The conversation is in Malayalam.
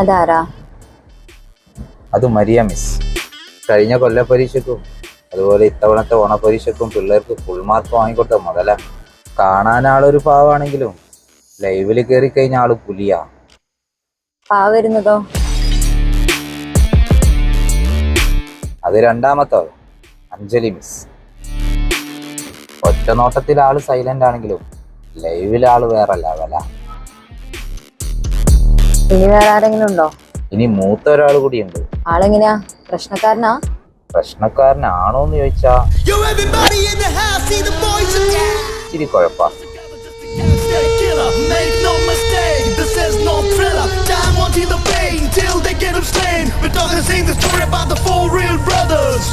അതാരാ? അത് മരിയ മിസ്. കഴിഞ്ഞ കൊല്ലപ്പരീക്ഷയ്ക്കും അതുപോലെ ഇത്തവണത്തെ ഓണപ്പരീക്ഷയ്ക്കും പിള്ളേർക്ക് ഫുൾ മാർക്ക് വാങ്ങിക്കൊടുത്ത മുതല. കാണാൻ ആളൊരു പാവാണെങ്കിലും ലൈവില് കയറി കഴിഞ്ഞ ആള് പുലിയാ. വരുന്നതോ? അത് രണ്ടാമത്തെ അഞ്ജലി മിസ്. ഒറ്റ നോട്ടത്തിൽ ആള് സൈലന്റ് ആണെങ്കിലും ലൈവിൽ ആള് വേറെ ലെവല. ഇനി വേറെ ആരെങ്കിലും ഉണ്ടോ? ഇനി മൂത്ത ഒരാൾ കൂടിയുണ്ട്. ആളെങ്ങനെയാ? പ്രശ്നക്കാരനാ? പ്രശ്നക്കാരനാണോന്ന് ചോദിച്ചാ ഇച്ചിരി കുഴപ്പാ. Make no mistake, this is no thriller. Time won't heal the pain till they get him slain. We're talking the story about the four real brothers.